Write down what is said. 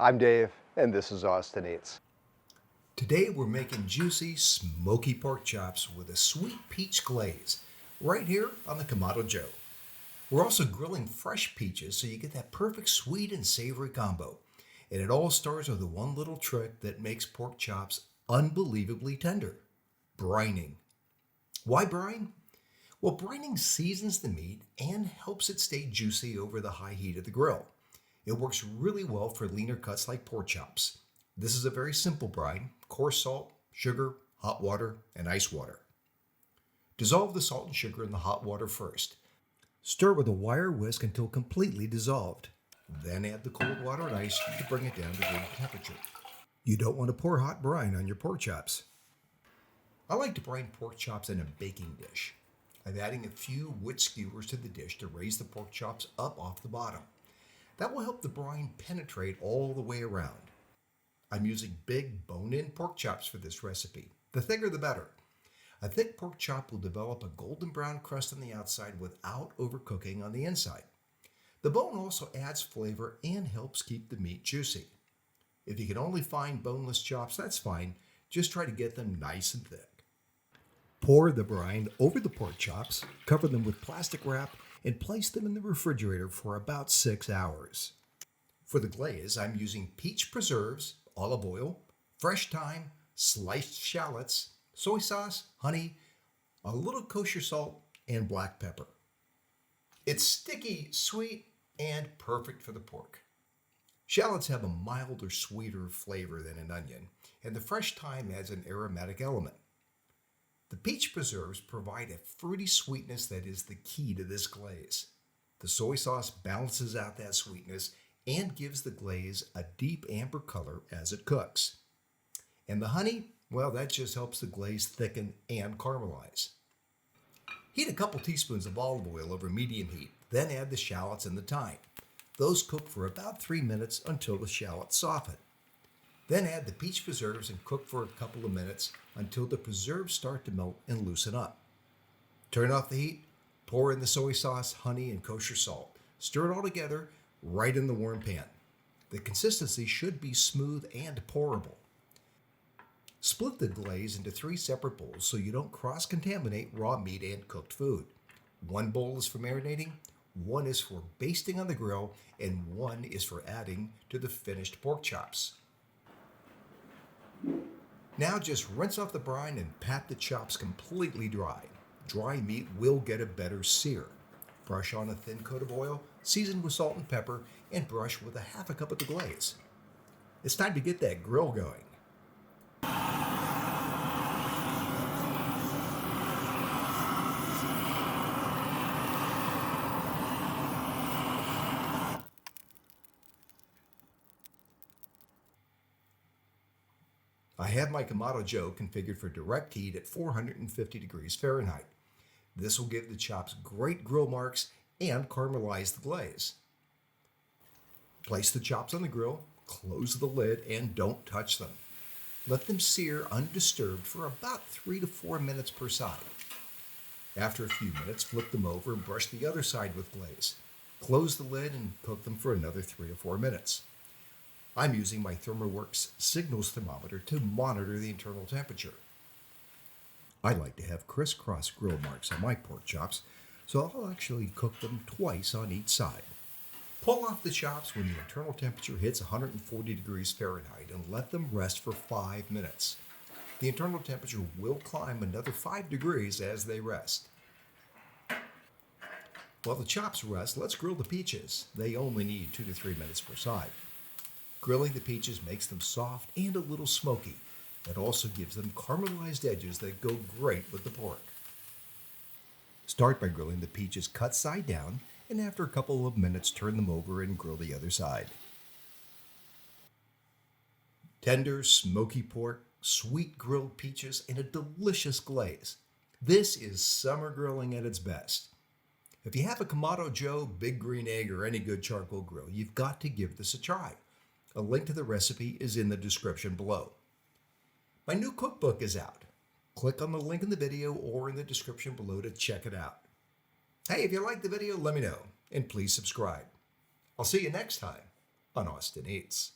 I'm Dave, and this is Austin Eats. Today we're making juicy, smoky pork chops with a sweet peach glaze, right here on the Kamado Joe. We're also grilling fresh peaches so you get that perfect sweet and savory combo. And it all starts with the one little trick that makes pork chops unbelievably tender: brining. Why brine? Well, brining seasons the meat and helps it stay juicy over the high heat of the grill. It works really well for leaner cuts like pork chops. This is a very simple brine: coarse salt, sugar, hot water, and ice water. Dissolve the salt and sugar in the hot water first. Stir with a wire whisk until completely dissolved. Then add the cold water and ice to bring it down to room temperature. You don't want to pour hot brine on your pork chops. I like to brine pork chops in a baking dish. I'm adding a few wood skewers to the dish to raise the pork chops up off the bottom. That will help the brine penetrate all the way around. I'm using big bone-in pork chops for this recipe. The thicker the better. A thick pork chop will develop a golden brown crust on the outside without overcooking on the inside. The bone also adds flavor and helps keep the meat juicy. If you can only find boneless chops, that's fine. Just try to get them nice and thick. Pour the brine over the pork chops, cover them with plastic wrap, and place them in the refrigerator for about 6 hours. For the glaze, I'm using peach preserves, olive oil, fresh thyme, sliced shallots, soy sauce, honey, a little kosher salt, and black pepper. It's sticky, sweet, and perfect for the pork. Shallots have a milder, sweeter flavor than an onion, and the fresh thyme adds an aromatic element. The peach preserves provide a fruity sweetness that is the key to this glaze. The soy sauce balances out that sweetness and gives the glaze a deep amber color as it cooks. And the honey, well, that just helps the glaze thicken and caramelize. Heat a couple teaspoons of olive oil over medium heat, then add the shallots and the thyme. Those cook for about 3 minutes until the shallots soften. Then add the peach preserves and cook for a couple of minutes until the preserves start to melt and loosen up. Turn off the heat, pour in the soy sauce, honey, and kosher salt. Stir it all together right in the warm pan. The consistency should be smooth and pourable. Split the glaze into 3 separate bowls so you don't cross-contaminate raw meat and cooked food. One bowl is for marinating, one is for basting on the grill, and one is for adding to the finished pork chops. Now just rinse off the brine and pat the chops completely dry. Dry meat will get a better sear. Brush on a thin coat of oil, season with salt and pepper, and brush with a half a cup of the glaze. It's time to get that grill going. I have my Kamado Joe configured for direct heat at 450 degrees Fahrenheit. This will give the chops great grill marks and caramelize the glaze. Place the chops on the grill, close the lid, and don't touch them. Let them sear undisturbed for about 3 to 4 minutes per side. After a few minutes, flip them over and brush the other side with glaze. Close the lid and cook them for another 3 to 4 minutes. I'm using my ThermoWorks Signals thermometer to monitor the internal temperature. I like to have crisscross grill marks on my pork chops, so I'll actually cook them twice on each side. Pull off the chops when the internal temperature hits 140 degrees Fahrenheit and let them rest for 5 minutes. The internal temperature will climb another 5 degrees as they rest. While the chops rest, let's grill the peaches. They only need 2 to 3 minutes per side. Grilling the peaches makes them soft and a little smoky. It also gives them caramelized edges that go great with the pork. Start by grilling the peaches cut side down, and after a couple of minutes turn them over and grill the other side. Tender, smoky pork, sweet grilled peaches, and a delicious glaze. This is summer grilling at its best. If you have a Kamado Joe, Big Green Egg, or any good charcoal grill, you've got to give this a try. A link to the recipe is in the description below. My new cookbook is out. Click on the link in the video or in the description below to check it out. Hey, if you liked the video, let me know, and please subscribe. I'll see you next time on Austin Eats.